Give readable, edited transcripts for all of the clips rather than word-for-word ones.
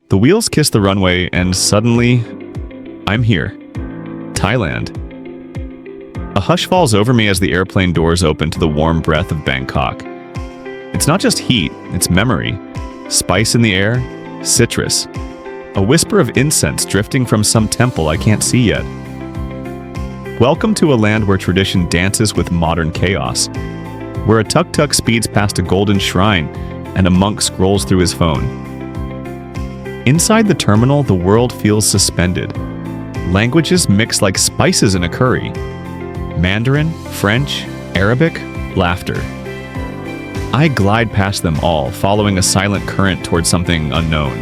The wheels kiss the runway, and suddenly, I'm here. Thailand. A hush falls over me as the airplane doors open to the warm breath of Bangkok. It's not just heat, it's memory. Spice in the air, citrus. A whisper of incense drifting from some temple I can't see yet. Welcome to a land where tradition dances with modern chaos. Where a tuk-tuk speeds past a golden shrine and a monk scrolls through his phone. Inside the terminal, the world feels suspended. Languages mix like spices in a curry. Mandarin, French, Arabic, laughter. I glide past them all, following a silent current towards something unknown.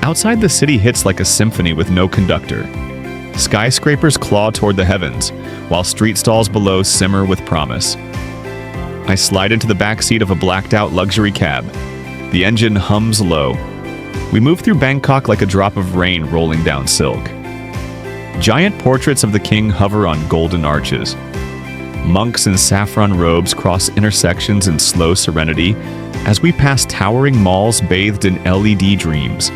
Outside, the city hits like a symphony with no conductor. Skyscrapers claw toward the heavens, while street stalls below simmer with promise. I slide into the back seat of a blacked-out luxury cab. The engine hums low. We move through Bangkok like a drop of rain rolling down silk. Giant portraits of the king hover on golden arches. Monks in saffron robes cross intersections in slow serenity as we pass towering malls bathed in LED dreams.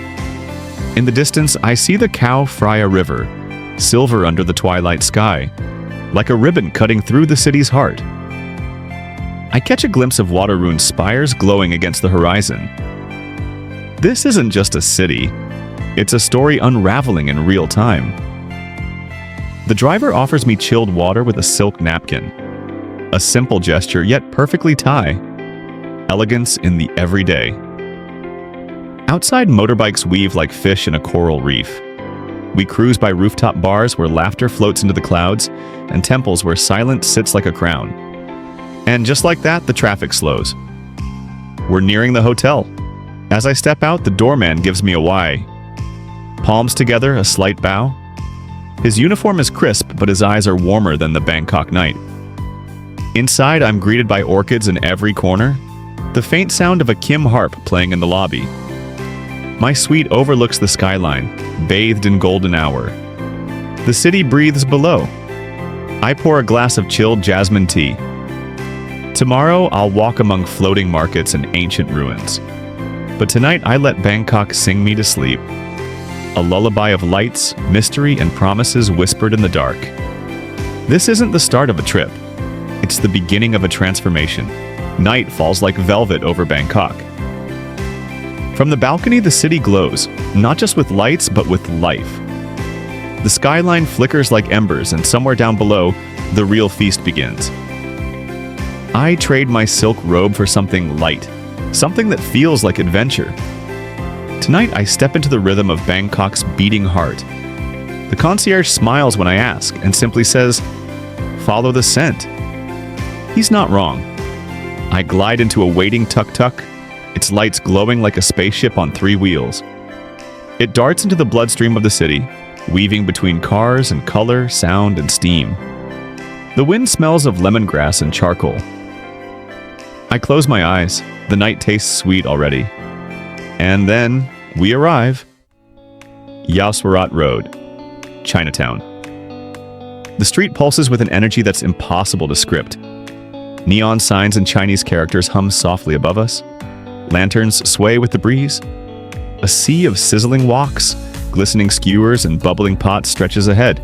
In the distance, I see the Koh Phraya River, silver under the twilight sky, like a ribbon cutting through the city's heart. I catch a glimpse of water-ruined spires glowing against the horizon. This isn't just a city, it's a story unraveling in real time. The driver offers me chilled water with a silk napkin. A simple gesture, yet perfectly Thai. Elegance in the everyday. Outside, motorbikes weave like fish in a coral reef. We cruise by rooftop bars where laughter floats into the clouds, and temples where silence sits like a crown. And just like that, the traffic slows. We're nearing the hotel. As I step out, the doorman gives me a Y. Palms together, a slight bow. His uniform is crisp, but his eyes are warmer than the Bangkok night. Inside, I'm greeted by orchids in every corner, the faint sound of a Kim harp playing in the lobby. My suite overlooks the skyline, bathed in golden hour. The city breathes below. I pour a glass of chilled jasmine tea. Tomorrow, I'll walk among floating markets and ancient ruins. But tonight, I let Bangkok sing me to sleep. A lullaby of lights, mystery, and promises whispered in the dark. This isn't the start of a trip. It's the beginning of a transformation. Night falls like velvet over Bangkok. From the balcony, the city glows, not just with lights, but with life. The skyline flickers like embers, and somewhere down below, the real feast begins. I trade my silk robe for something light, something that feels like adventure. Tonight, I step into the rhythm of Bangkok's beating heart. The concierge smiles when I ask and simply says, "Follow the scent." He's not wrong. I glide into a waiting tuk-tuk, its lights glowing like a spaceship on 3 wheels. It darts into the bloodstream of the city, weaving between cars and color, sound, and steam. The wind smells of lemongrass and charcoal. I close my eyes. The night tastes sweet already. And then, we arrive. Yaowarat Road, Chinatown. The street pulses with an energy that's impossible to script. Neon signs and Chinese characters hum softly above us. Lanterns sway with the breeze. A sea of sizzling woks, glistening skewers, and bubbling pots stretches ahead.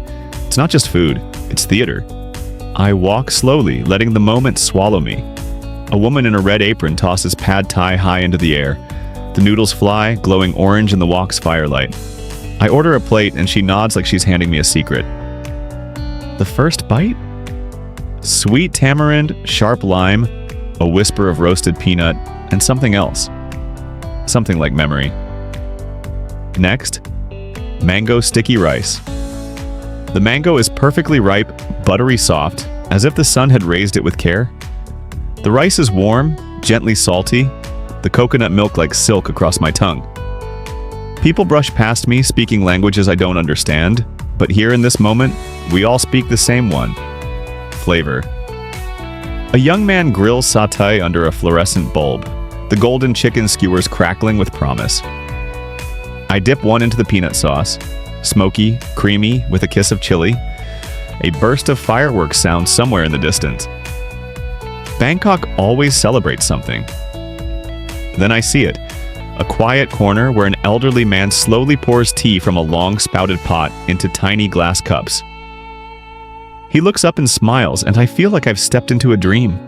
It's not just food, it's theater. I walk slowly, letting the moment swallow me. A woman in a red apron tosses pad thai high into the air. The noodles fly, glowing orange in the wok's firelight. I order a plate and she nods like she's handing me a secret. The first bite? Sweet tamarind, sharp lime, a whisper of roasted peanut, and something else. Something like memory. Next, mango sticky rice. The mango is perfectly ripe, buttery soft, as if the sun had raised it with care. The rice is warm, gently salty, the coconut milk like silk across my tongue. People brush past me, speaking languages I don't understand, but here in this moment, we all speak the same one. Flavor. A young man grills satay under a fluorescent bulb, the golden chicken skewers crackling with promise. I dip one into the peanut sauce, smoky, creamy, with a kiss of chili. A burst of fireworks sounds somewhere in the distance. Bangkok always celebrates something. Then I see it, a quiet corner where an elderly man slowly pours tea from a long-spouted pot into tiny glass cups. He looks up and smiles, and I feel like I've stepped into a dream.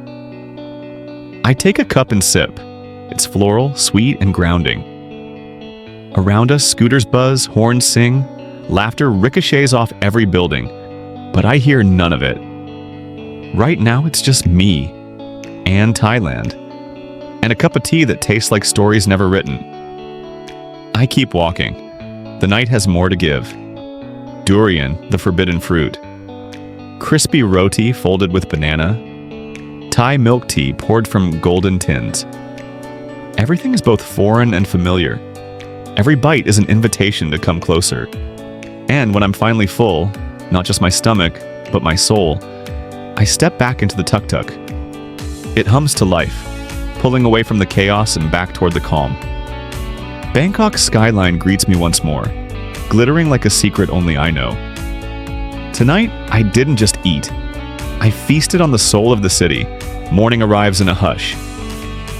I take a cup and sip. It's floral, sweet, and grounding. Around us, scooters buzz, horns sing, laughter ricochets off every building, but I hear none of it. Right now, it's just me and Thailand, and a cup of tea that tastes like stories never written. I keep walking. The night has more to give. Durian, the forbidden fruit. Crispy roti folded with banana. Thai milk tea poured from golden tins. Everything is both foreign and familiar. Every bite is an invitation to come closer. And when I'm finally full, not just my stomach, but my soul, I step back into the tuk-tuk. It hums to life, pulling away from the chaos and back toward the calm. Bangkok's skyline greets me once more, glittering like a secret only I know. Tonight, I didn't just eat. I feasted on the soul of the city. Morning arrives in a hush.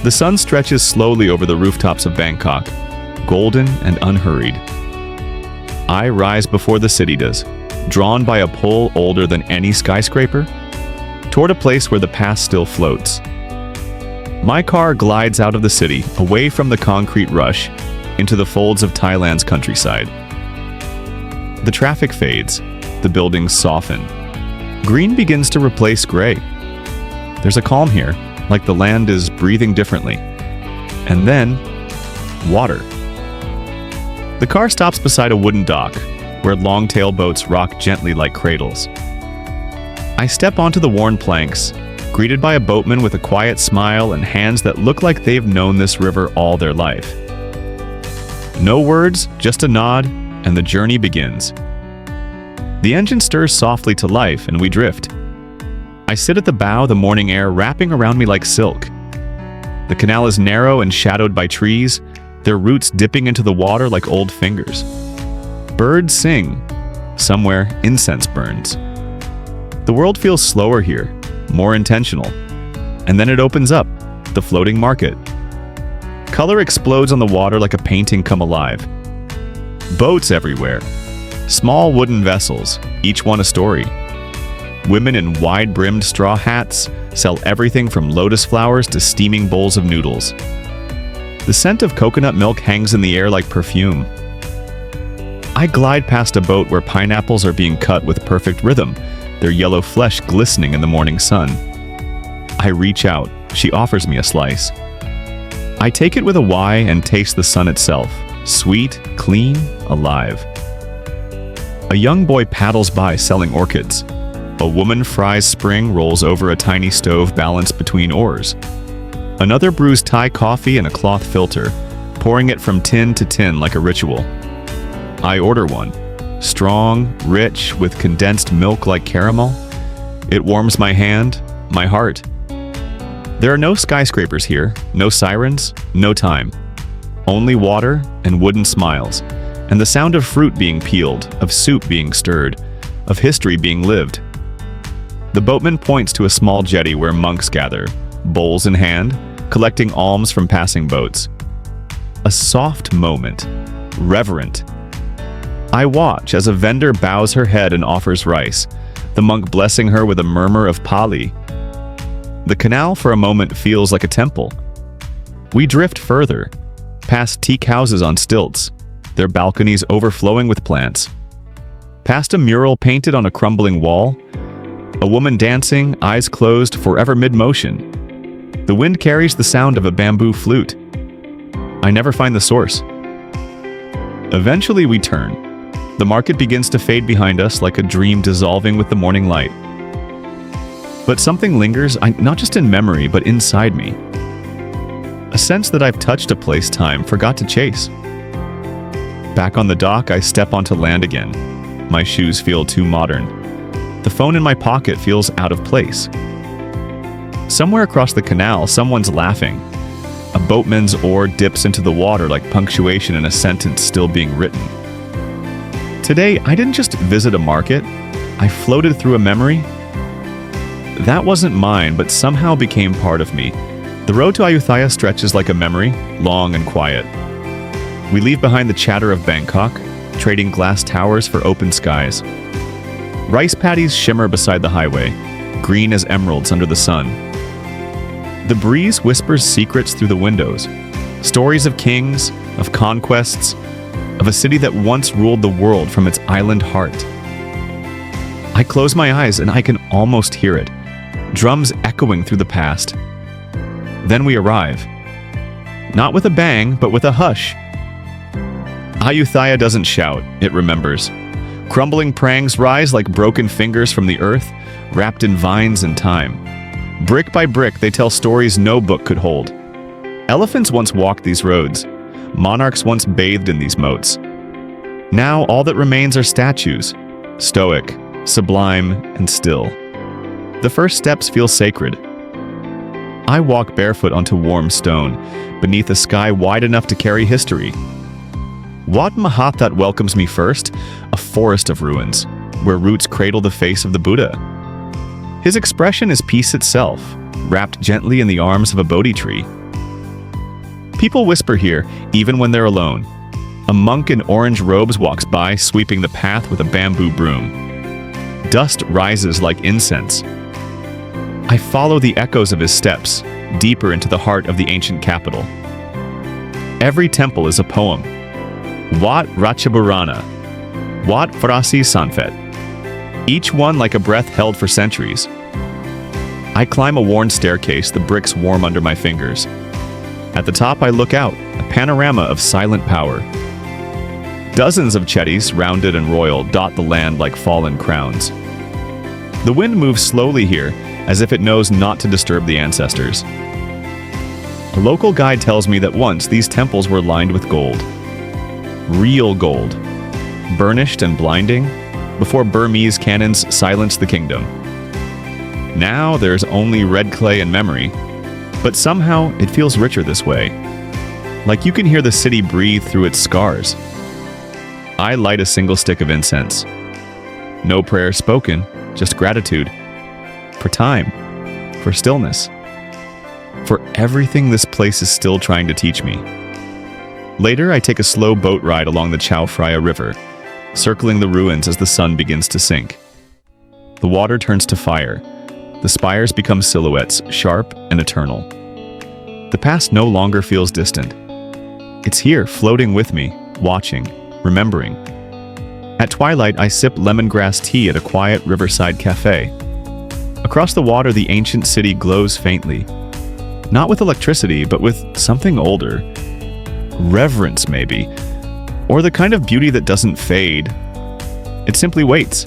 The sun stretches slowly over the rooftops of Bangkok, golden and unhurried. I rise before the city does, drawn by a pull older than any skyscraper, toward a place where the past still floats. My car glides out of the city, away from the concrete rush, into the folds of Thailand's countryside. The traffic fades, the buildings soften. Green begins to replace gray. There's a calm here, like the land is breathing differently. And then, water. The car stops beside a wooden dock, where long-tail boats rock gently like cradles. I step onto the worn planks, greeted by a boatman with a quiet smile and hands that look like they've known this river all their life. No words, just a nod, and the journey begins. The engine stirs softly to life, and we drift. I sit at the bow, the morning air wrapping around me like silk. The canal is narrow and shadowed by trees, their roots dipping into the water like old fingers. Birds sing. Somewhere, incense burns. The world feels slower here, more intentional. And then it opens up, the floating market. Color explodes on the water like a painting come alive. Boats everywhere. Small wooden vessels, each one a story. Women in wide-brimmed straw hats sell everything from lotus flowers to steaming bowls of noodles. The scent of coconut milk hangs in the air like perfume. I glide past a boat where pineapples are being cut with perfect rhythm, their yellow flesh glistening in the morning sun. I reach out. She offers me a slice. I take it with a Y and taste the sun itself, sweet, clean, alive. A young boy paddles by selling orchids. A woman fries spring rolls over a tiny stove balanced between oars. Another brews Thai coffee in a cloth filter, pouring it from tin to tin like a ritual. I order one. Strong, rich, with condensed milk like caramel. It warms my hand, my heart. There are no skyscrapers here, no sirens, no time. Only water and wooden smiles, and the sound of fruit being peeled, of soup being stirred, of history being lived. The boatman points to a small jetty where monks gather, bowls in hand, collecting alms from passing boats. A soft moment, reverent. I watch as a vendor bows her head and offers rice, the monk blessing her with a murmur of Pali. The canal for a moment feels like a temple. We drift further, past teak houses on stilts, their balconies overflowing with plants. Past a mural painted on a crumbling wall, a woman dancing, eyes closed, forever mid-motion. The wind carries the sound of a bamboo flute. I never find the source. Eventually we turn. The market begins to fade behind us like a dream dissolving with the morning light. But something lingers, not just in memory, but inside me. A sense that I've touched a place time forgot to chase. Back on the dock, I step onto land again. My shoes feel too modern. The phone in my pocket feels out of place. Somewhere across the canal, someone's laughing. A boatman's oar dips into the water like punctuation in a sentence still being written. Today, I didn't just visit a market. I floated through a memory. That wasn't mine, but somehow became part of me. The road to Ayutthaya stretches like a memory, long and quiet. We leave behind the chatter of Bangkok, trading glass towers for open skies. Rice paddies shimmer beside the highway, green as emeralds under the sun. The breeze whispers secrets through the windows, stories of kings, of conquests, of a city that once ruled the world from its island heart. I close my eyes and I can almost hear it, drums echoing through the past. Then we arrive. Not with a bang, but with a hush. Ayutthaya doesn't shout, it remembers. Crumbling prangs rise like broken fingers from the earth, wrapped in vines and time. Brick by brick, they tell stories no book could hold. Elephants once walked these roads. Monarchs once bathed in these moats. Now all that remains are statues, stoic, sublime, and still. The first steps feel sacred. I walk barefoot onto warm stone, beneath a sky wide enough to carry history. Wat Mahathat welcomes me first, a forest of ruins, where roots cradle the face of the Buddha. His expression is peace itself, wrapped gently in the arms of a Bodhi tree. People whisper here, even when they're alone. A monk in orange robes walks by, sweeping the path with a bamboo broom. Dust rises like incense. I follow the echoes of his steps, deeper into the heart of the ancient capital. Every temple is a poem. Wat Ratchaburana, Wat Farasi Sanfet. Each one like a breath held for centuries. I climb a worn staircase, the bricks warm under my fingers. At the top I look out, a panorama of silent power. Dozens of chetties, rounded and royal, dot the land like fallen crowns. The wind moves slowly here, as if it knows not to disturb the ancestors. A local guide tells me that once these temples were lined with gold. Real gold. Burnished and blinding, before Burmese cannons silenced the kingdom. Now there's only red clay and memory, but somehow it feels richer this way. Like you can hear the city breathe through its scars. I light a single stick of incense. No prayer spoken, just gratitude. For time, for stillness, for everything this place is still trying to teach me. Later, I take a slow boat ride along the Chao Phraya River, circling the ruins as the sun begins to sink. The water turns to fire. The spires become silhouettes, sharp and eternal. The past no longer feels distant. It's here, floating with me, watching, remembering. At twilight, I sip lemongrass tea at a quiet riverside cafe. Across the water, the ancient city glows faintly. Not with electricity, but with something older. Reverence, maybe. Or the kind of beauty that doesn't fade. It simply waits.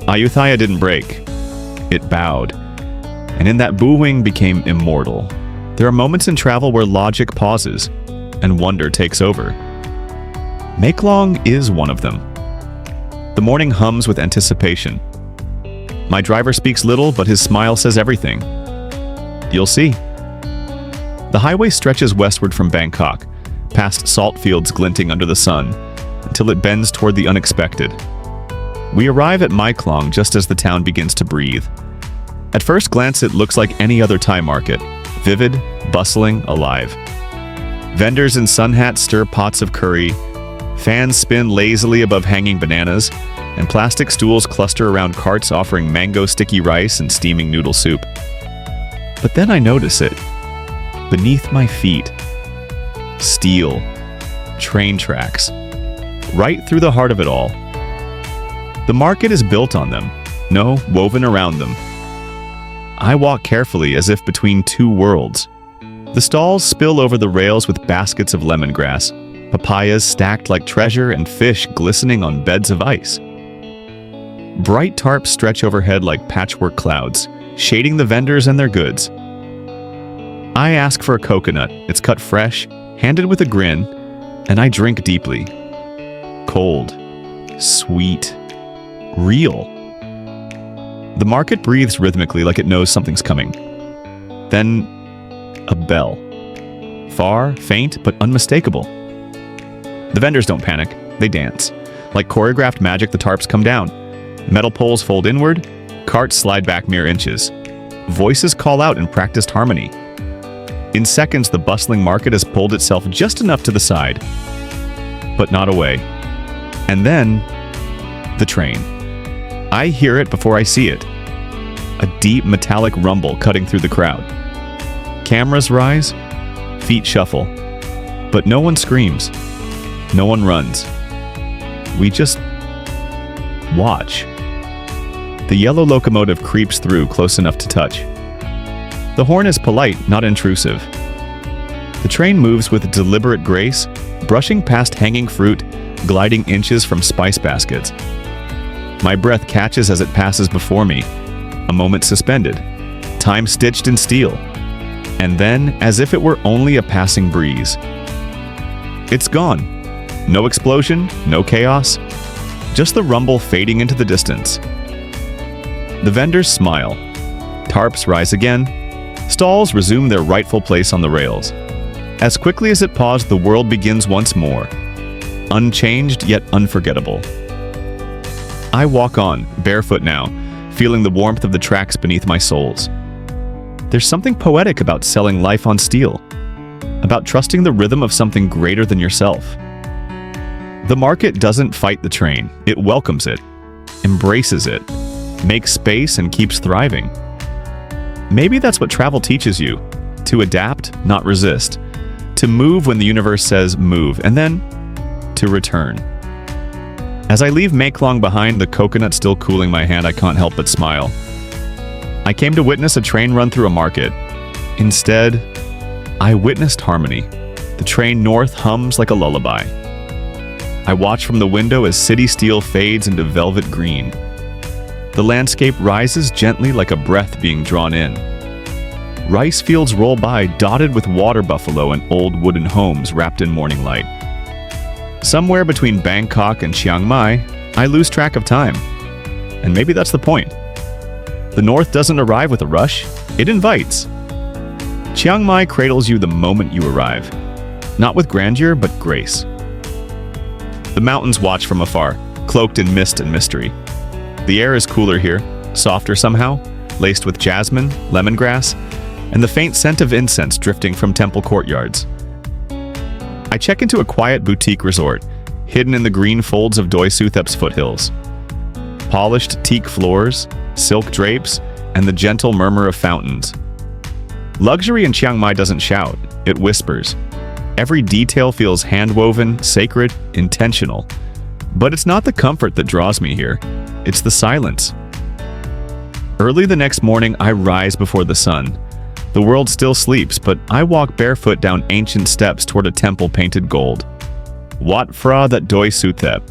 Ayutthaya didn't break. It bowed. And in that bowing became immortal. There are moments in travel where logic pauses, and wonder takes over. Maeklong is one of them. The morning hums with anticipation. My driver speaks little, but his smile says everything. You'll see. The highway stretches westward from Bangkok, past salt fields glinting under the sun, until it bends toward the unexpected. We arrive at Maeklong just as the town begins to breathe. At first glance, it looks like any other Thai market, vivid, bustling, alive. Vendors in sun hats stir pots of curry, fans spin lazily above hanging bananas, and plastic stools cluster around carts offering mango sticky rice and steaming noodle soup. But then I notice it. Beneath my feet. Steel. Train tracks. Right through the heart of it all. The market is built on them. No, woven around them. I walk carefully as if between two worlds. The stalls spill over the rails with baskets of lemongrass, papayas stacked like treasure and fish glistening on beds of ice. Bright tarps stretch overhead like patchwork clouds, shading the vendors and their goods. I ask for a coconut. It's cut fresh, handed with a grin, and I drink deeply. Cold, sweet, real. The market breathes rhythmically like it knows something's coming. Then, a bell. Far, faint, but unmistakable. The vendors don't panic, they dance. Like choreographed magic, the tarps come down. Metal poles fold inward, carts slide back mere inches. Voices call out in practiced harmony. In seconds, the bustling market has pulled itself just enough to the side, but not away. And then, the train. I hear it before I see it. A deep metallic rumble cutting through the crowd. Cameras rise, feet shuffle, but no one screams, no one runs. We just watch. The yellow locomotive creeps through close enough to touch. The horn is polite, not intrusive. The train moves with deliberate grace, brushing past hanging fruit, gliding inches from spice baskets. My breath catches as it passes before me, a moment suspended, time stitched in steel, and then, as if it were only a passing breeze, it's gone. No explosion, no chaos, just the rumble fading into the distance. The vendors smile. Tarps rise again. Stalls resume their rightful place on the rails. As quickly as it paused, the world begins once more. Unchanged yet unforgettable. I walk on, barefoot now, feeling the warmth of the tracks beneath my soles. There's something poetic about selling life on steel, about trusting the rhythm of something greater than yourself. The market doesn't fight the train, it welcomes it, embraces it, makes space and keeps thriving. Maybe that's what travel teaches you, to adapt, not resist, to move when the universe says move, and then to return. As I leave Maeklong behind, the coconut still cooling my hand, I can't help but smile. I came to witness a train run through a market. Instead, I witnessed harmony. The train north hums like a lullaby. I watch from the window as city steel fades into velvet green. The landscape rises gently like a breath being drawn in. Rice fields roll by, dotted with water buffalo and old wooden homes wrapped in morning light. Somewhere between Bangkok and Chiang Mai, I lose track of time. And maybe that's the point. The north doesn't arrive with a rush, it invites. Chiang Mai cradles you the moment you arrive, not with grandeur, but grace. The mountains watch from afar, cloaked in mist and mystery. The air is cooler here, softer somehow, laced with jasmine, lemongrass, and the faint scent of incense drifting from temple courtyards. I check into a quiet boutique resort, hidden in the green folds of Doi Suthep's foothills. Polished teak floors, silk drapes, and the gentle murmur of fountains. Luxury in Chiang Mai doesn't shout, it whispers. Every detail feels hand-woven, sacred, intentional. But it's not the comfort that draws me here, it's the silence. Early the next morning, I rise before the sun. The world still sleeps, but I walk barefoot down ancient steps toward a temple painted gold. Wat Phra that Doi Suthep.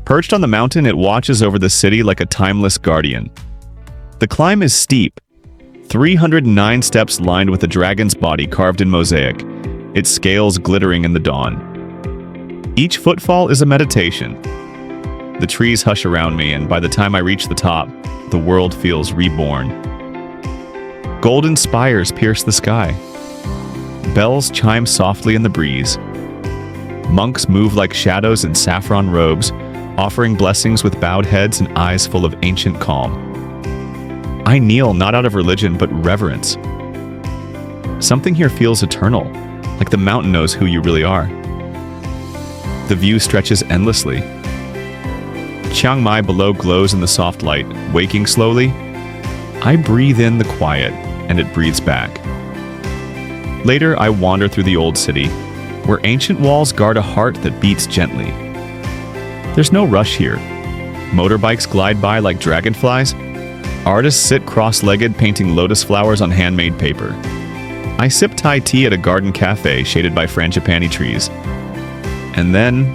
Perched on the mountain, it watches over the city like a timeless guardian. The climb is steep, 309 steps lined with a dragon's body carved in mosaic, its scales glittering in the dawn. Each footfall is a meditation. The trees hush around me, and by the time I reach the top, the world feels reborn. Golden spires pierce the sky. Bells chime softly in the breeze. Monks move like shadows in saffron robes, offering blessings with bowed heads and eyes full of ancient calm. I kneel not out of religion, but reverence. Something here feels eternal, like the mountain knows who you really are. The view stretches endlessly. Chiang Mai below glows in the soft light, waking slowly. I breathe in the quiet, and it breathes back. Later, I wander through the old city, where ancient walls guard a heart that beats gently. There's no rush here. Motorbikes glide by like dragonflies. Artists sit cross-legged painting lotus flowers on handmade paper. I sip Thai tea at a garden cafe shaded by frangipani trees. And then,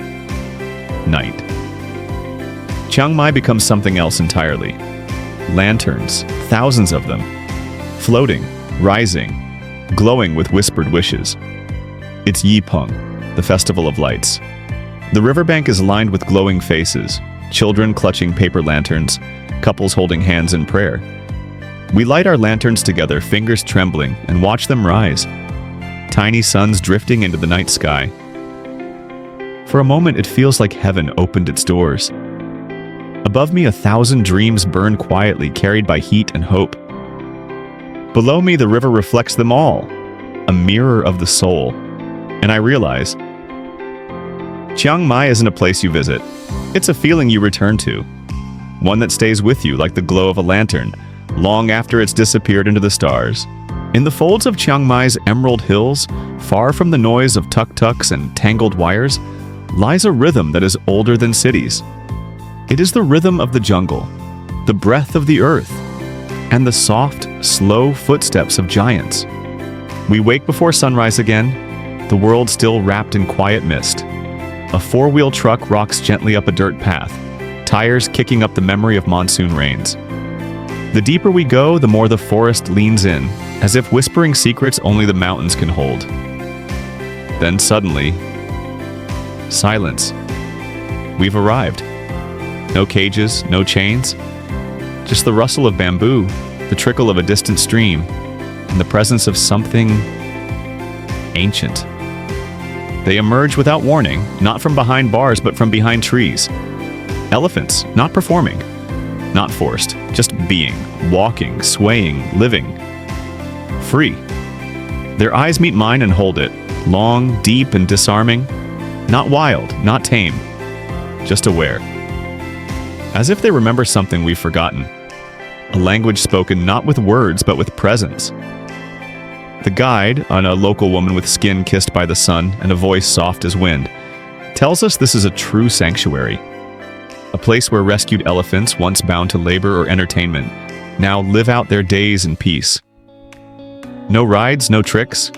night. Chiang Mai becomes something else entirely. Lanterns, thousands of them, floating, rising, glowing with whispered wishes. It's Yipeng, the Festival of Lights. The riverbank is lined with glowing faces, children clutching paper lanterns, couples holding hands in prayer. We light our lanterns together, fingers trembling, and watch them rise. Tiny suns drifting into the night sky. For a moment, it feels like heaven opened its doors. Above me, 1,000 dreams burn quietly, carried by heat and hope. Below me, the river reflects them all, a mirror of the soul. And I realize, Chiang Mai isn't a place you visit. It's a feeling you return to. One that stays with you like the glow of a lantern, long after it's disappeared into the stars. In the folds of Chiang Mai's emerald hills, far from the noise of tuk-tuks and tangled wires, lies a rhythm that is older than cities. It is the rhythm of the jungle, the breath of the earth, and the soft, slow footsteps of giants. We wake before sunrise again, the world still wrapped in quiet mist. A four-wheel truck rocks gently up a dirt path, tires kicking up the memory of monsoon rains. The deeper we go, the more the forest leans in, as if whispering secrets only the mountains can hold. Then suddenly, silence. We've arrived. No cages, no chains, just the rustle of bamboo, the trickle of a distant stream, and the presence of something ancient. They emerge without warning, not from behind bars, but from behind trees. Elephants, not performing, not forced, just being, walking, swaying, living. Free. Their eyes meet mine and hold it, long, deep, and disarming. Not wild, not tame, just aware. As if they remember something we've forgotten. A language spoken not with words, but with presence. The guide, a local woman with skin kissed by the sun and a voice soft as wind, tells us this is a true sanctuary. A place where rescued elephants, once bound to labor or entertainment, now live out their days in peace. No rides, no tricks,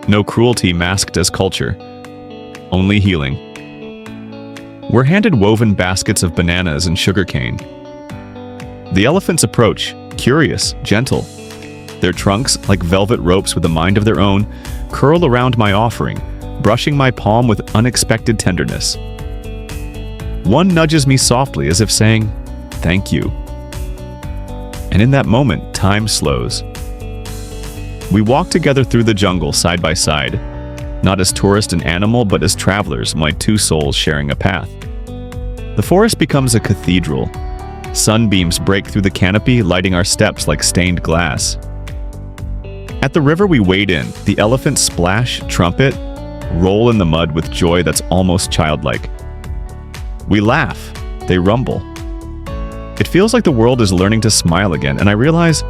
no cruelty masked as culture. Only healing. We're handed woven baskets of bananas and sugarcane. The elephants approach, curious, gentle. Their trunks, like velvet ropes with a mind of their own, curl around my offering, brushing my palm with unexpected tenderness. One nudges me softly as if saying, "Thank you." And in that moment, time slows. We walk together through the jungle side by side, not as tourist and animal, but as travelers, my two souls sharing a path. The forest becomes a cathedral. Sunbeams break through the canopy, lighting our steps like stained glass. At the river we wade in, the elephants splash, trumpet, roll in the mud with joy that's almost childlike. We laugh, they rumble. It feels like the world is learning to smile again, and I realize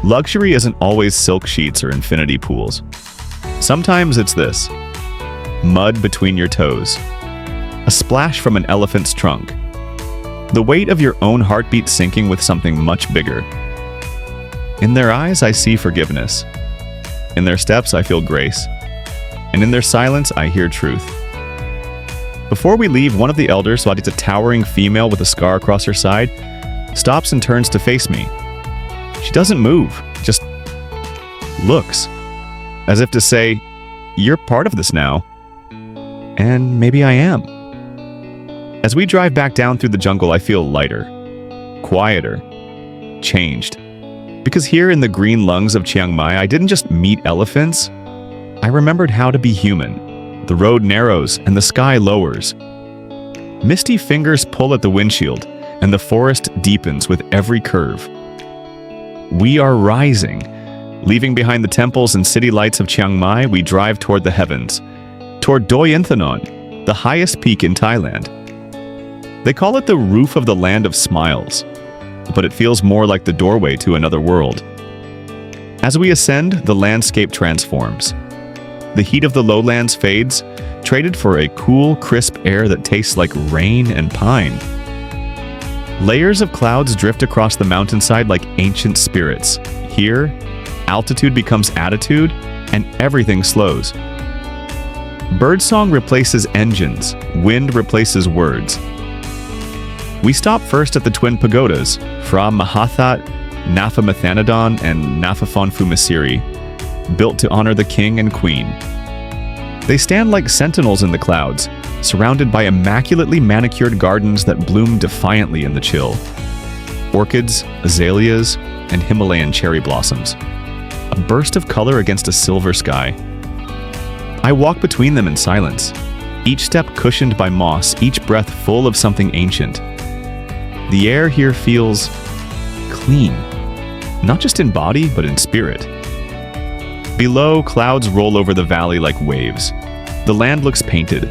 luxury isn't always silk sheets or infinity pools. Sometimes it's this: mud between your toes, a splash from an elephant's trunk, the weight of your own heartbeat sinking with something much bigger. In their eyes, I see forgiveness. In their steps, I feel grace. And in their silence, I hear truth. Before we leave, one of the elders, a towering female with a scar across her side, stops and turns to face me. She doesn't move, just looks, as if to say, "You're part of this now." And maybe I am. As we drive back down through the jungle, I feel lighter, quieter, changed. Because here in the green lungs of Chiang Mai, I didn't just meet elephants, I remembered how to be human. The road narrows and the sky lowers. Misty fingers pull at the windshield, and the forest deepens with every curve. We are rising. Leaving behind the temples and city lights of Chiang Mai, we drive toward the heavens, toward Doi Inthanon, the highest peak in Thailand. They call it the roof of the land of smiles, but it feels more like the doorway to another world. As we ascend, the landscape transforms. The heat of the lowlands fades, traded for a cool, crisp air that tastes like rain and pine. Layers of clouds drift across the mountainside like ancient spirits. Here, altitude becomes attitude, and everything slows. Birdsong replaces engines, wind replaces words. We stop first at the twin pagodas, Phra Mahathat, Nafa Mathanadon, and Nafaphon Fumasiri, built to honor the king and queen. They stand like sentinels in the clouds, surrounded by immaculately manicured gardens that bloom defiantly in the chill. Orchids, azaleas, and Himalayan cherry blossoms. A burst of color against a silver sky. I walk between them in silence, each step cushioned by moss, each breath full of something ancient. The air here feels clean, not just in body, but in spirit. Below, clouds roll over the valley like waves. The land looks painted.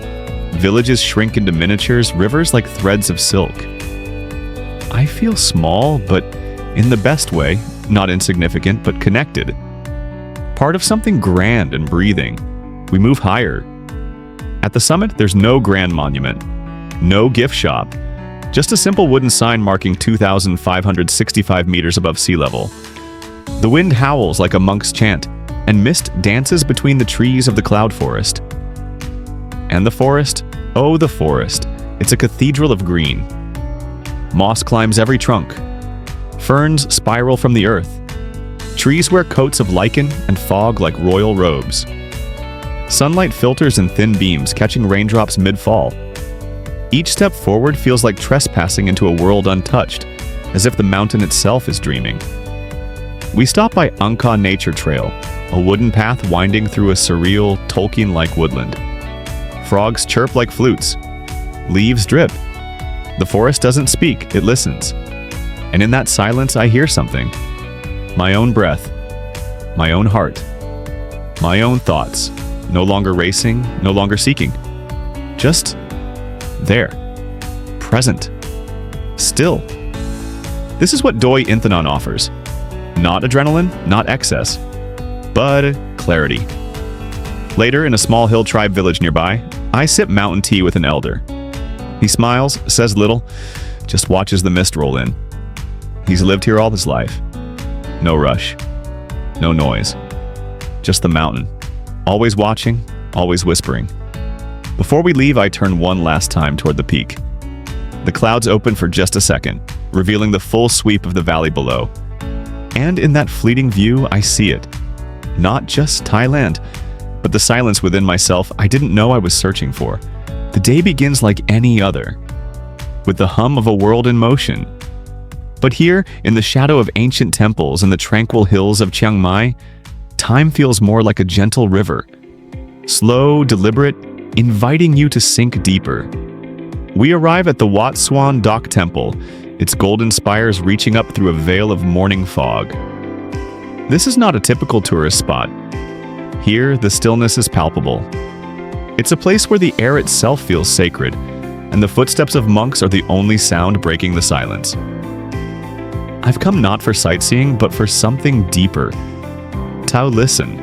Villages shrink into miniatures, rivers like threads of silk. I feel small, but in the best way, not insignificant, but connected. Part of something grand and breathing. We move higher. At the summit, there's no grand monument, no gift shop, just a simple wooden sign marking 2,565 meters above sea level. The wind howls like a monk's chant, and mist dances between the trees of the cloud forest. And the forest? Oh, the forest. It's a cathedral of green. Moss climbs every trunk. Ferns spiral from the earth. Trees wear coats of lichen and fog like royal robes. Sunlight filters in thin beams, catching raindrops mid-fall. Each step forward feels like trespassing into a world untouched, as if the mountain itself is dreaming. We stop by Angkor Nature Trail, a wooden path winding through a surreal, Tolkien-like woodland. Frogs chirp like flutes. Leaves drip. The forest doesn't speak, it listens. And in that silence, I hear something. My own breath. My own heart. My own thoughts. No longer racing, no longer seeking. Just there. Present. Still. This is what Doi Inthanon offers. Not adrenaline, not excess, but clarity. Later, in a small hill tribe village nearby, I sip mountain tea with an elder. He smiles, says little, just watches the mist roll in. He's lived here all his life. No rush. No noise. Just the mountain. Always watching, always whispering. Before we leave, I turn one last time toward the peak. The clouds open for just a second, revealing the full sweep of the valley below. And in that fleeting view, I see it. Not just Thailand, but the silence within myself I didn't know I was searching for. The day begins like any other, with the hum of a world in motion. But here, in the shadow of ancient temples and the tranquil hills of Chiang Mai, time feels more like a gentle river. Slow, deliberate, inviting you to sink deeper. We arrive at the Wat Suan Dock Temple, its golden spires reaching up through a veil of morning fog. This is not a typical tourist spot. Here, the stillness is palpable. It's a place where the air itself feels sacred, and the footsteps of monks are the only sound breaking the silence. I've come not for sightseeing, but for something deeper. Tao, listen.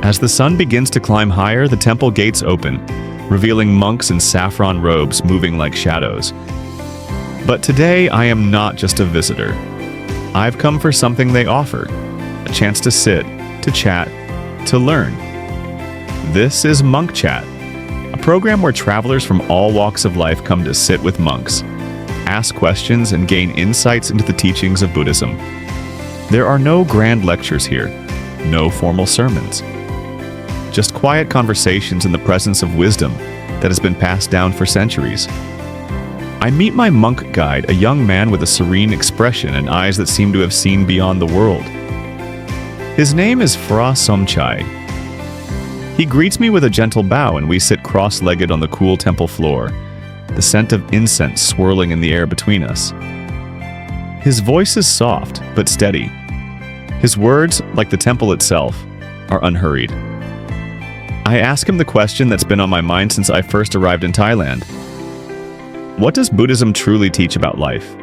As the sun begins to climb higher, the temple gates open, revealing monks in saffron robes moving like shadows. But today, I am not just a visitor. I've come for something they offer, a chance to sit, to chat, to learn. This is Monk Chat, a program where travelers from all walks of life come to sit with monks, ask questions, and gain insights into the teachings of Buddhism. There are no grand lectures here, no formal sermons. Just quiet conversations in the presence of wisdom that has been passed down for centuries. I meet my monk guide, a young man with a serene expression and eyes that seem to have seen beyond the world. His name is Phra Somchai. He greets me with a gentle bow, and we sit cross-legged on the cool temple floor, the scent of incense swirling in the air between us. His voice is soft, but steady. His words, like the temple itself, are unhurried. I ask him the question that's been on my mind since I first arrived in Thailand. What does Buddhism truly teach about life?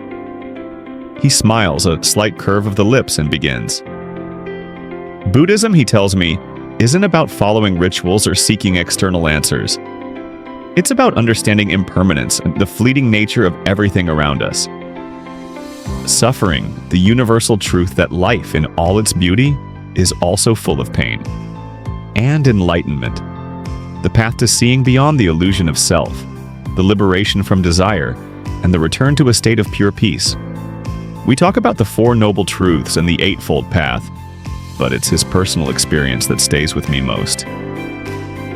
He smiles, a slight curve of the lips, and begins. Buddhism, he tells me, isn't about following rituals or seeking external answers. It's about understanding impermanence and the fleeting nature of everything around us. Suffering, the universal truth that life, in all its beauty, is also full of pain. And enlightenment, the path to seeing beyond the illusion of self, the liberation from desire, and the return to a state of pure peace. We talk about the Four Noble Truths and the Eightfold Path, but it's his personal experience that stays with me most.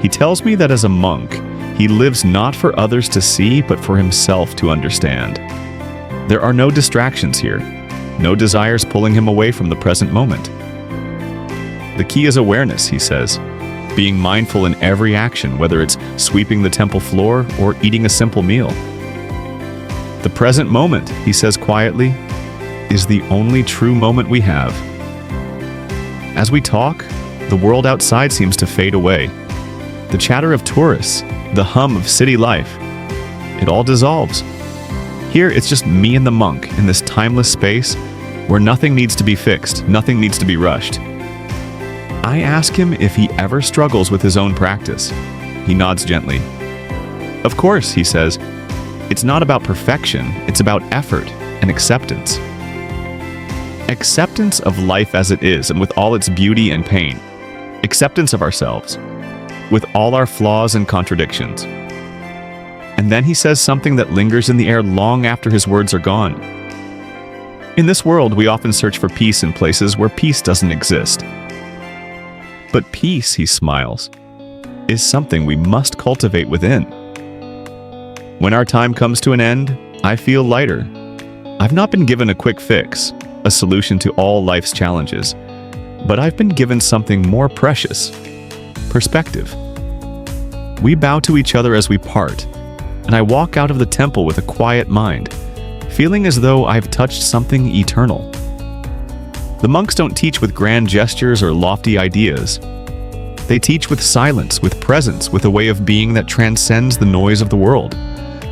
He tells me that as a monk, he lives not for others to see, but for himself to understand. There are no distractions here, no desires pulling him away from the present moment. The key is awareness, he says, being mindful in every action, whether it's sweeping the temple floor or eating a simple meal. The present moment, he says quietly, is the only true moment we have. As we talk, the world outside seems to fade away. The chatter of tourists, the hum of city life, it all dissolves. Here, it's just me and the monk in this timeless space where nothing needs to be fixed, nothing needs to be rushed. I ask him if he ever struggles with his own practice. He nods gently. Of course, he says, it's not about perfection, it's about effort and acceptance. Acceptance of life as it is and with all its beauty and pain. Acceptance of ourselves, with all our flaws and contradictions. And then he says something that lingers in the air long after his words are gone. In this world, we often search for peace in places where peace doesn't exist. But peace, he smiles, is something we must cultivate within. When our time comes to an end, I feel lighter. I've not been given a quick fix, a solution to all life's challenges, but I've been given something more precious: perspective. We bow to each other as we part, and I walk out of the temple with a quiet mind, feeling as though I've touched something eternal. The monks don't teach with grand gestures or lofty ideas. They teach with silence, with presence, with a way of being that transcends the noise of the world.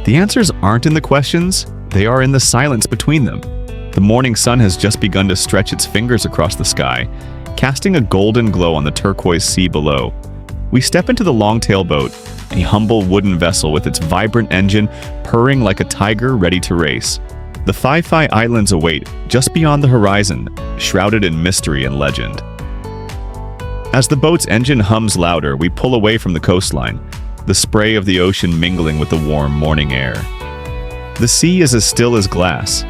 The answers aren't in the questions, they are in the silence between them. The morning sun has just begun to stretch its fingers across the sky, casting a golden glow on the turquoise sea below. We step into the long-tail boat, a humble wooden vessel with its vibrant engine purring like a tiger ready to race. The Phi Phi Islands await, just beyond the horizon, shrouded in mystery and legend. As the boat's engine hums louder, we pull away from the coastline, the spray of the ocean mingling with the warm morning air. The sea is as still as glass,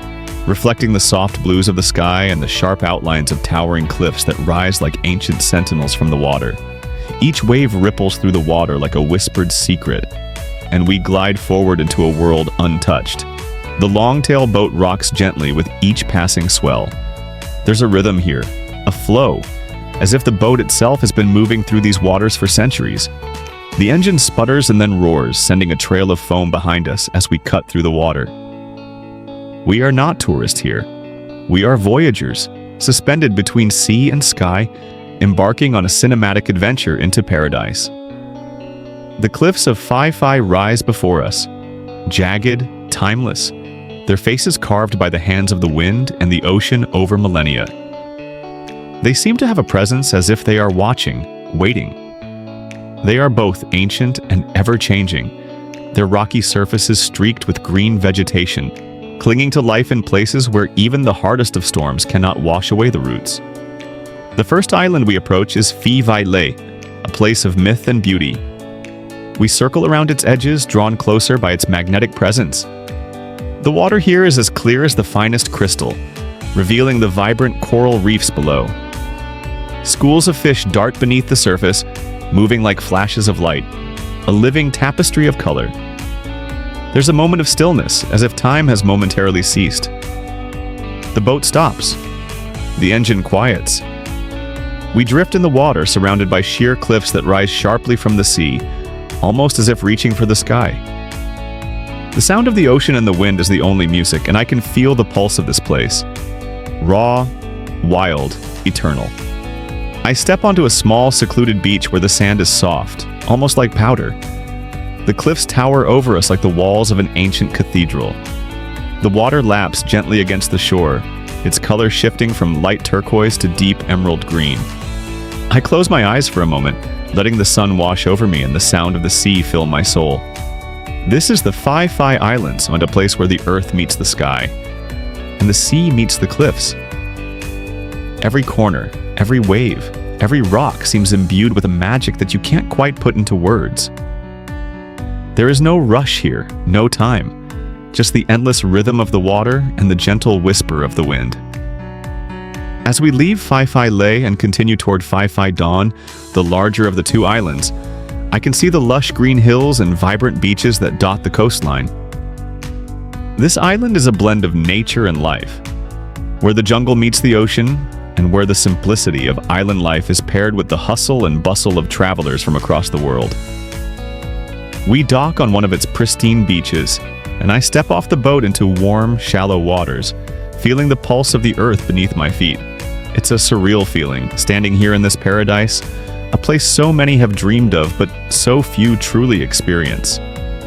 reflecting the soft blues of the sky and the sharp outlines of towering cliffs that rise like ancient sentinels from the water. Each wave ripples through the water like a whispered secret, and we glide forward into a world untouched. The long-tail boat rocks gently with each passing swell. There's a rhythm here, a flow, as if the boat itself has been moving through these waters for centuries. The engine sputters and then roars, sending a trail of foam behind us as we cut through the water. We are not tourists here. We are voyagers, suspended between sea and sky, embarking on a cinematic adventure into paradise. The cliffs of Phi Phi rise before us, jagged, timeless, their faces carved by the hands of the wind and the ocean over millennia. They seem to have a presence as if they are watching, waiting. They are both ancient and ever-changing, their rocky surfaces streaked with green vegetation, clinging to life in places where even the hardest of storms cannot wash away the roots. The first island we approach is Phi Vai Le, a place of myth and beauty. We circle around its edges, drawn closer by its magnetic presence. The water here is as clear as the finest crystal, revealing the vibrant coral reefs below. Schools of fish dart beneath the surface, moving like flashes of light, a living tapestry of color. There's a moment of stillness, as if time has momentarily ceased. The boat stops. The engine quiets. We drift in the water, surrounded by sheer cliffs that rise sharply from the sea, almost as if reaching for the sky. The sound of the ocean and the wind is the only music, and I can feel the pulse of this place. Raw, wild, eternal. I step onto a small, secluded beach where the sand is soft, almost like powder. The cliffs tower over us like the walls of an ancient cathedral. The water laps gently against the shore, its color shifting from light turquoise to deep emerald green. I close my eyes for a moment, letting the sun wash over me and the sound of the sea fill my soul. This is the Phi Phi Islands, on a place where the earth meets the sky, and the sea meets the cliffs. Every corner, every wave, every rock seems imbued with a magic that you can't quite put into words. There is no rush here, no time, just the endless rhythm of the water and the gentle whisper of the wind. As we leave Phi Phi Le and continue toward Phi Phi Dawn, the larger of the two islands, I can see the lush green hills and vibrant beaches that dot the coastline. This island is a blend of nature and life, where the jungle meets the ocean, and where the simplicity of island life is paired with the hustle and bustle of travelers from across the world. We dock on one of its pristine beaches, and I step off the boat into warm, shallow waters, feeling the pulse of the earth beneath my feet. It's a surreal feeling, standing here in this paradise, a place so many have dreamed of, but so few truly experience.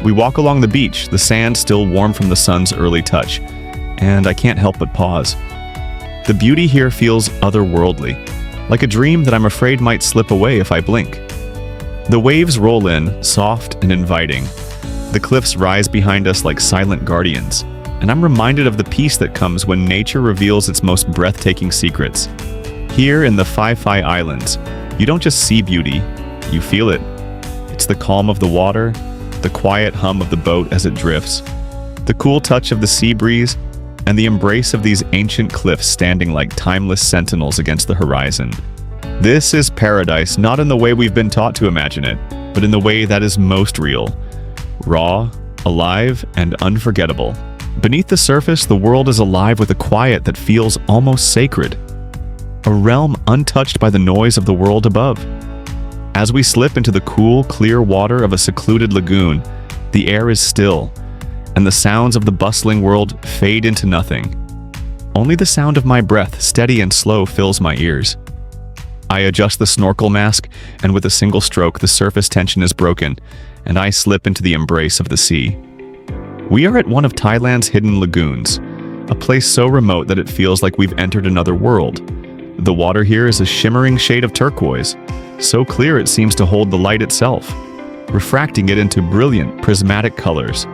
We walk along the beach, the sand still warm from the sun's early touch, and I can't help but pause. The beauty here feels otherworldly, like a dream that I'm afraid might slip away if I blink. The waves roll in, soft and inviting. The cliffs rise behind us like silent guardians, and I'm reminded of the peace that comes when nature reveals its most breathtaking secrets. Here in the Phi Islands, you don't just see beauty, you feel it. It's the calm of the water, the quiet hum of the boat as it drifts, the cool touch of the sea breeze, and the embrace of these ancient cliffs standing like timeless sentinels against the horizon. This is paradise, not in the way we've been taught to imagine it, but in the way that is most real. Raw, alive, and unforgettable. Beneath the surface, the world is alive with a quiet that feels almost sacred. A realm untouched by the noise of the world above. As we slip into the cool, clear water of a secluded lagoon, the air is still, and the sounds of the bustling world fade into nothing. Only the sound of my breath, steady and slow, fills my ears. I adjust the snorkel mask, and with a single stroke, the surface tension is broken, and I slip into the embrace of the sea. We are at one of Thailand's hidden lagoons, a place so remote that it feels like we've entered another world. The water here is a shimmering shade of turquoise, so clear it seems to hold the light itself, refracting it into brilliant, prismatic colors.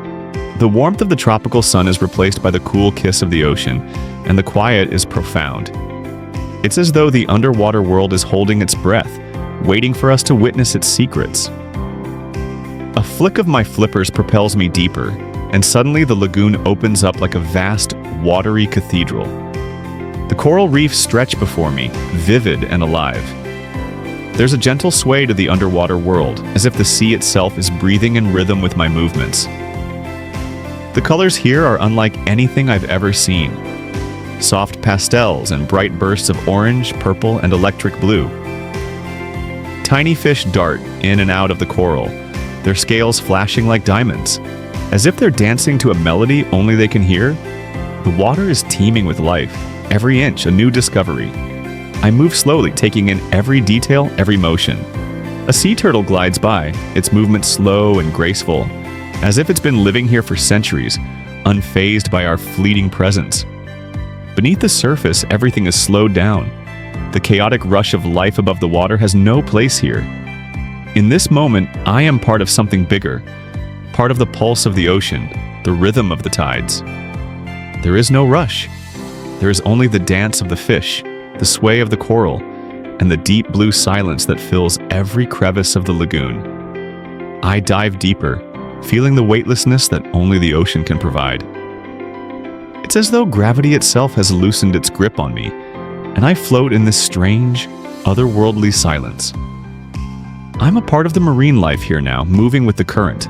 The warmth of the tropical sun is replaced by the cool kiss of the ocean, and the quiet is profound. It's as though the underwater world is holding its breath, waiting for us to witness its secrets. A flick of my flippers propels me deeper, and suddenly the lagoon opens up like a vast, watery cathedral. The coral reefs stretch before me, vivid and alive. There's a gentle sway to the underwater world, as if the sea itself is breathing in rhythm with my movements. The colors here are unlike anything I've ever seen. Soft pastels and bright bursts of orange, purple, and electric blue. Tiny fish dart in and out of the coral, their scales flashing like diamonds. As if they're dancing to a melody only they can hear, the water is teeming with life, every inch a new discovery. I move slowly, taking in every detail, every motion. A sea turtle glides by, its movement slow and graceful, as if it's been living here for centuries, unfazed by our fleeting presence. Beneath the surface, everything is slowed down. The chaotic rush of life above the water has no place here. In this moment, I am part of something bigger, part of the pulse of the ocean, the rhythm of the tides. There is no rush. There is only the dance of the fish, the sway of the coral, and the deep blue silence that fills every crevice of the lagoon. I dive deeper, feeling the weightlessness that only the ocean can provide. It's as though gravity itself has loosened its grip on me, and I float in this strange, otherworldly silence. I'm a part of the marine life here now, moving with the current,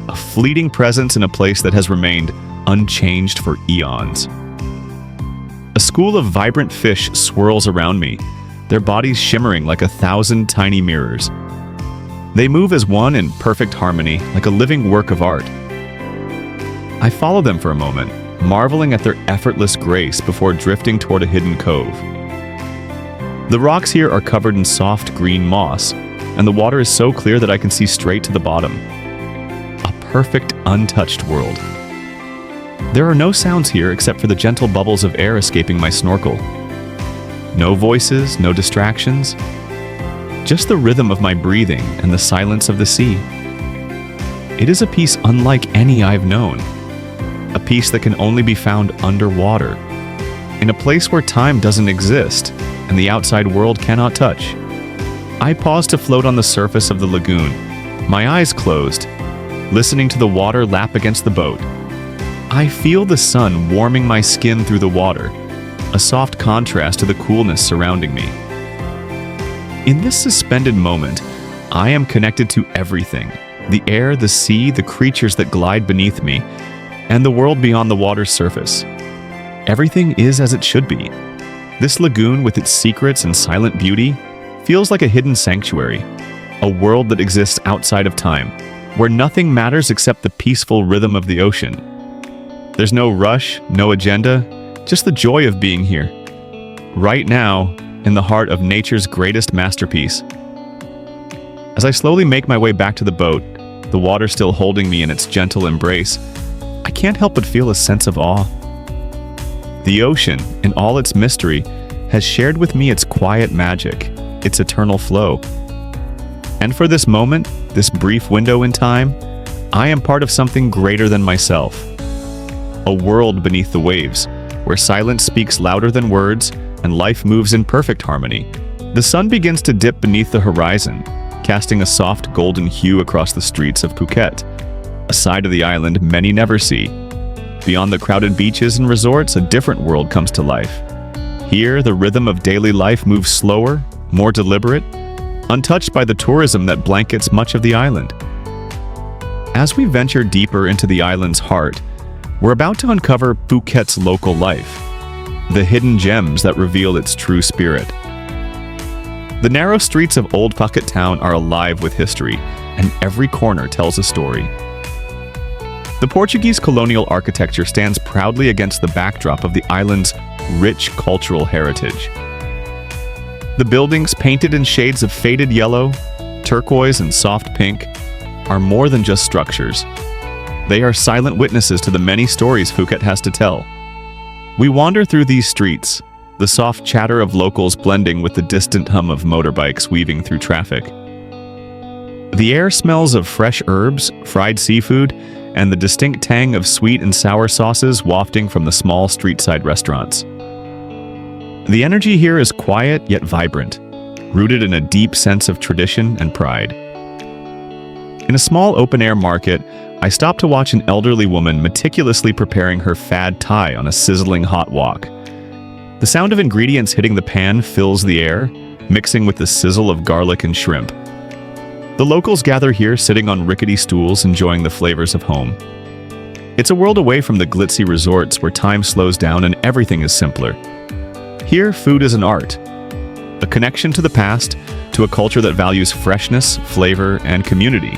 a fleeting presence in a place that has remained unchanged for eons. A school of vibrant fish swirls around me, their bodies shimmering like 1,000 tiny mirrors. They move as one in perfect harmony, like a living work of art. I follow them for a moment, marveling at their effortless grace before drifting toward a hidden cove. The rocks here are covered in soft green moss, and the water is so clear that I can see straight to the bottom. A perfect, untouched world. There are no sounds here except for the gentle bubbles of air escaping my snorkel. No voices, no distractions. Just the rhythm of my breathing and the silence of the sea. It is a peace unlike any I've known. A peace that can only be found underwater, in a place where time doesn't exist and the outside world cannot touch. I pause to float on the surface of the lagoon, my eyes closed, listening to the water lap against the boat. I feel the sun warming my skin through the water, a soft contrast to the coolness surrounding me. In this suspended moment, I am connected to everything: the air, the sea, the creatures that glide beneath me, and the world beyond the water's surface. Everything is as it should be. This lagoon, with its secrets and silent beauty, feels like a hidden sanctuary, a world that exists outside of time, where nothing matters except the peaceful rhythm of the ocean. There's no rush, no agenda, just the joy of being here. Right now, in the heart of nature's greatest masterpiece. As I slowly make my way back to the boat, the water still holding me in its gentle embrace, I can't help but feel a sense of awe. The ocean, in all its mystery, has shared with me its quiet magic, its eternal flow. And for this moment, this brief window in time, I am part of something greater than myself. A world beneath the waves, where silence speaks louder than words and life moves in perfect harmony. The sun begins to dip beneath the horizon, casting a soft golden hue across the streets of Phuket, a side of the island many never see. Beyond the crowded beaches and resorts, a different world comes to life. Here, the rhythm of daily life moves slower, more deliberate, untouched by the tourism that blankets much of the island. As we venture deeper into the island's heart, we're about to uncover Phuket's local life, the hidden gems that reveal its true spirit. The narrow streets of Old Phuket town are alive with history, and every corner tells a story. The Portuguese colonial architecture stands proudly against the backdrop of the island's rich cultural heritage. The buildings, painted in shades of faded yellow, turquoise, and soft pink, are more than just structures. They are silent witnesses to the many stories Phuket has to tell. We wander through these streets, the soft chatter of locals blending with the distant hum of motorbikes weaving through traffic. The air smells of fresh herbs, fried seafood, and the distinct tang of sweet and sour sauces wafting from the small street-side restaurants. The energy here is quiet yet vibrant, rooted in a deep sense of tradition and pride. In a small open-air market, I stop to watch an elderly woman meticulously preparing her fad Thai on a sizzling hot wok. The sound of ingredients hitting the pan fills the air, mixing with the sizzle of garlic and shrimp. The locals gather here sitting on rickety stools enjoying the flavors of home. It's a world away from the glitzy resorts where time slows down and everything is simpler. Here, food is an art, a connection to the past, to a culture that values freshness, flavor, and community.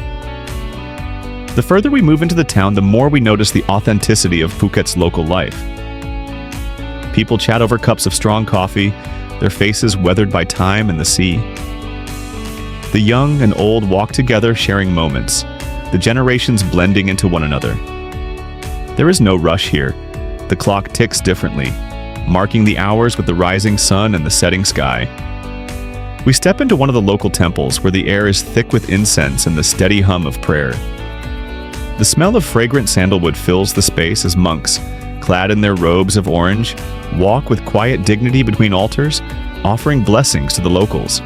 The further we move into the town, the more we notice the authenticity of Phuket's local life. People chat over cups of strong coffee, their faces weathered by time and the sea. The young and old walk together sharing moments, the generations blending into one another. There is no rush here. The clock ticks differently, marking the hours with the rising sun and the setting sky. We step into one of the local temples where the air is thick with incense and the steady hum of prayer. The smell of fragrant sandalwood fills the space as monks, clad in their robes of orange, walk with quiet dignity between altars, offering blessings to the locals.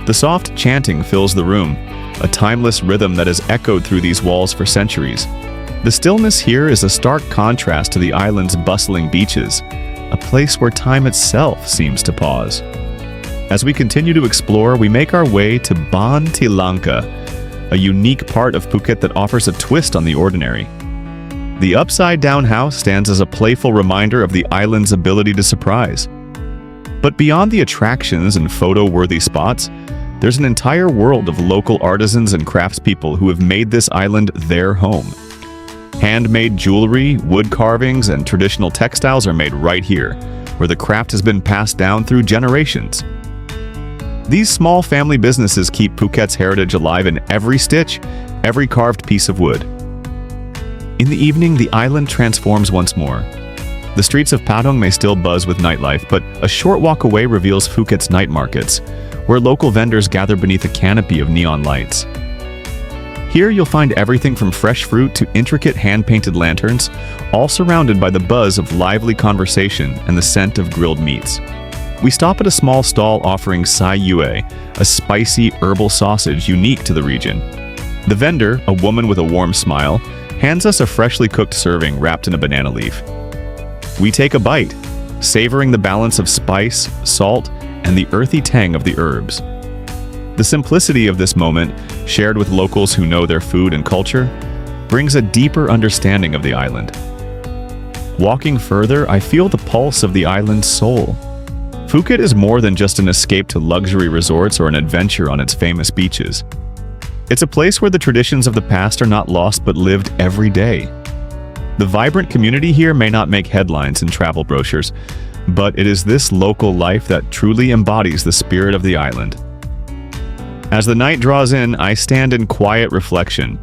The soft chanting fills the room, a timeless rhythm that has echoed through these walls for centuries. The stillness here is a stark contrast to the island's bustling beaches, a place where time itself seems to pause. As we continue to explore, we make our way to Ban Tilanka, a unique part of Phuket that offers a twist on the ordinary. The upside-down house stands as a playful reminder of the island's ability to surprise. But beyond the attractions and photo-worthy spots, there's an entire world of local artisans and craftspeople who have made this island their home. Handmade jewelry, wood carvings, and traditional textiles are made right here, where the craft has been passed down through generations. These small family businesses keep Phuket's heritage alive in every stitch, every carved piece of wood. In the evening, the island transforms once more. The streets of Patong may still buzz with nightlife, but a short walk away reveals Phuket's night markets, where local vendors gather beneath a canopy of neon lights. Here you'll find everything from fresh fruit to intricate hand-painted lanterns, all surrounded by the buzz of lively conversation and the scent of grilled meats. We stop at a small stall offering sai yue, a spicy herbal sausage unique to the region. The vendor, a woman with a warm smile, hands us a freshly cooked serving wrapped in a banana leaf. We take a bite, savoring the balance of spice, salt, and the earthy tang of the herbs. The simplicity of this moment, shared with locals who know their food and culture, brings a deeper understanding of the island. Walking further, I feel the pulse of the island's soul. Phuket is more than just an escape to luxury resorts or an adventure on its famous beaches. It's a place where the traditions of the past are not lost but lived every day. The vibrant community here may not make headlines in travel brochures, But it is this local life that truly embodies the spirit of the island. As the night draws in, I stand in quiet reflection,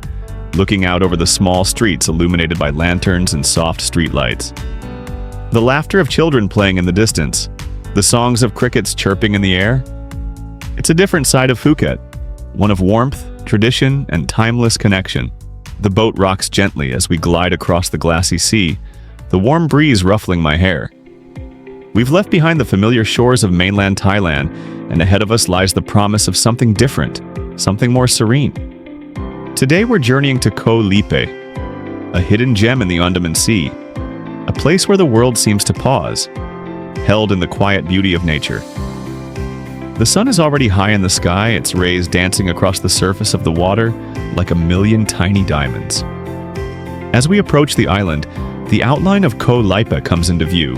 looking out over the small streets illuminated by lanterns and soft streetlights. The laughter of children playing in the distance, the songs of crickets chirping in the air. It's a different side of Phuket, one of warmth, tradition, and timeless connection. The boat rocks gently as we glide across the glassy sea, the warm breeze ruffling my hair. We've left behind the familiar shores of mainland Thailand, and ahead of us lies the promise of something different, something more serene. Today we're journeying to Koh Lipe, a hidden gem in the Andaman Sea, a place where the world seems to pause, held in the quiet beauty of nature. The sun is already high in the sky, its rays dancing across the surface of the water like a million tiny diamonds. As we approach the island, the outline of Koh Lipe comes into view,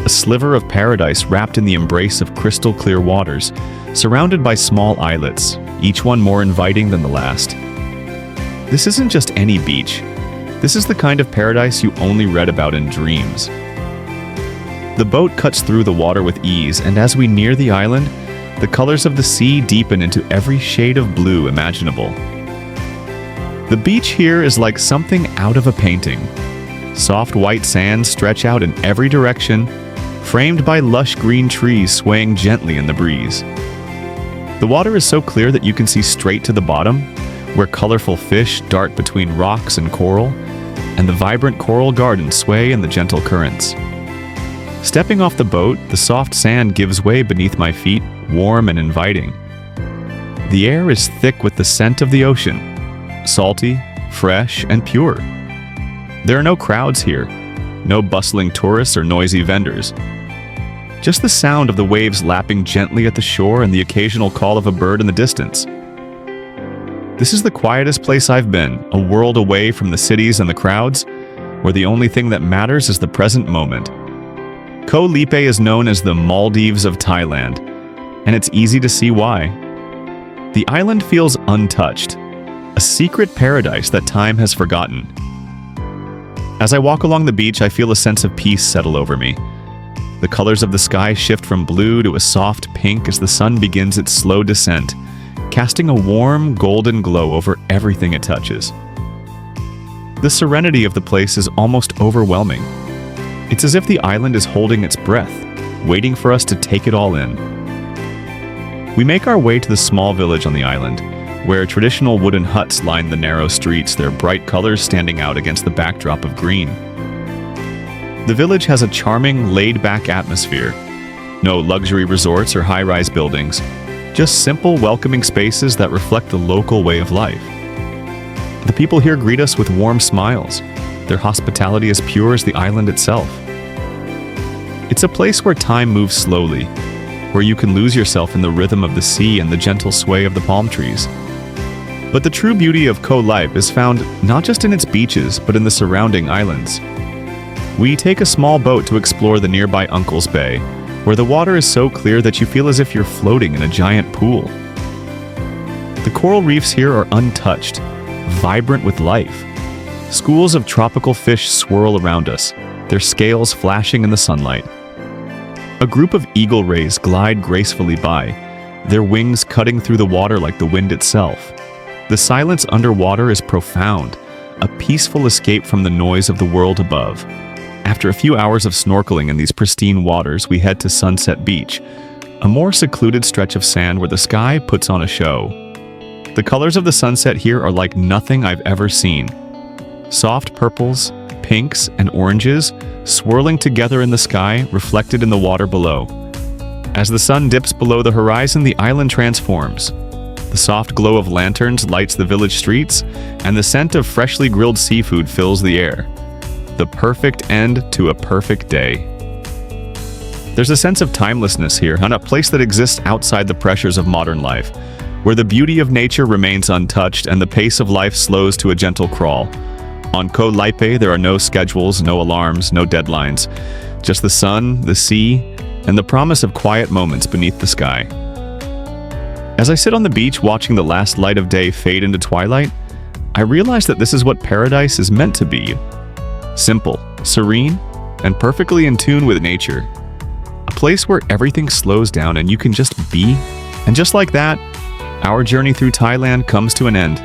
a sliver of paradise wrapped in the embrace of crystal-clear waters, surrounded by small islets, each one more inviting than the last. This isn't just any beach. This is the kind of paradise you only read about in dreams. The boat cuts through the water with ease, and as we near the island, the colors of the sea deepen into every shade of blue imaginable. The beach here is like something out of a painting. Soft white sands stretch out in every direction, framed by lush green trees swaying gently in the breeze. The water is so clear that you can see straight to the bottom, where colorful fish dart between rocks and coral, and the vibrant coral gardens sway in the gentle currents. Stepping off the boat, the soft sand gives way beneath my feet, warm and inviting. The air is thick with the scent of the ocean, salty, fresh, and pure. There are no crowds here, no bustling tourists or noisy vendors. Just the sound of the waves lapping gently at the shore and the occasional call of a bird in the distance. This is the quietest place I've been, a world away from the cities and the crowds, where the only thing that matters is the present moment. Koh Lipe is known as the Maldives of Thailand, and it's easy to see why. The island feels untouched, a secret paradise that time has forgotten. As I walk along the beach, I feel a sense of peace settle over me. The colors of the sky shift from blue to a soft pink as the sun begins its slow descent, casting a warm, golden glow over everything it touches. The serenity of the place is almost overwhelming. It's as if the island is holding its breath, waiting for us to take it all in. We make our way to the small village on the island, where traditional wooden huts line the narrow streets, their bright colors standing out against the backdrop of green. The village has a charming, laid-back atmosphere. No luxury resorts or high-rise buildings, just simple, welcoming spaces that reflect the local way of life. The people here greet us with warm smiles. Their hospitality is pure as the island itself. It's a place where time moves slowly, where you can lose yourself in the rhythm of the sea and the gentle sway of the palm trees. But the true beauty of Koh Lipe is found not just in its beaches, but in the surrounding islands. We take a small boat to explore the nearby Uncle's Bay, where the water is so clear that you feel as if you're floating in a giant pool. The coral reefs here are untouched, vibrant with life. Schools of tropical fish swirl around us, their scales flashing in the sunlight. A group of eagle rays glide gracefully by, their wings cutting through the water like the wind itself. The silence underwater is profound, a peaceful escape from the noise of the world above. After a few hours of snorkeling in these pristine waters, we head to Sunset Beach, a more secluded stretch of sand where the sky puts on a show. The colors of the sunset here are like nothing I've ever seen. Soft purples, pinks, and oranges swirling together in the sky, reflected in the water below. As the sun dips below the horizon, the island transforms. The soft glow of lanterns lights the village streets, and the scent of freshly grilled seafood fills the air. The perfect end to a perfect day. There's a sense of timelessness here, and a place that exists outside the pressures of modern life, where the beauty of nature remains untouched and the pace of life slows to a gentle crawl. On Koh Lipe, there are no schedules, no alarms, no deadlines. Just the sun, the sea, and the promise of quiet moments beneath the sky. As I sit on the beach watching the last light of day fade into twilight, I realize that this is what paradise is meant to be. Simple, serene, and perfectly in tune with nature. place where everything slows down and you can just be. And just like that, our journey through Thailand comes to an end.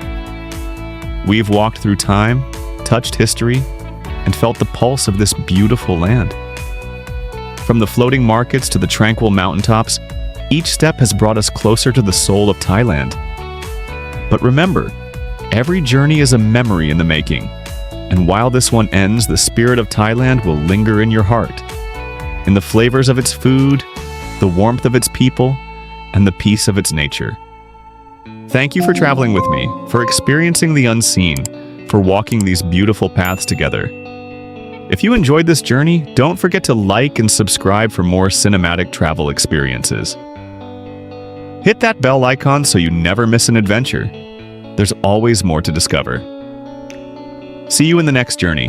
We've walked through time, touched history, and felt the pulse of this beautiful land. From the floating markets to the tranquil mountaintops, each step has brought us closer to the soul of Thailand. But remember, every journey is a memory in the making. And while this one ends, the spirit of Thailand will linger in your heart, in the flavors of its food, the warmth of its people, and the peace of its nature. Thank you for traveling with me, for experiencing the unseen, for walking these beautiful paths together. If you enjoyed this journey, don't forget to like and subscribe for more cinematic travel experiences. Hit that bell icon so you never miss an adventure. There's always more to discover. See you in the next journey.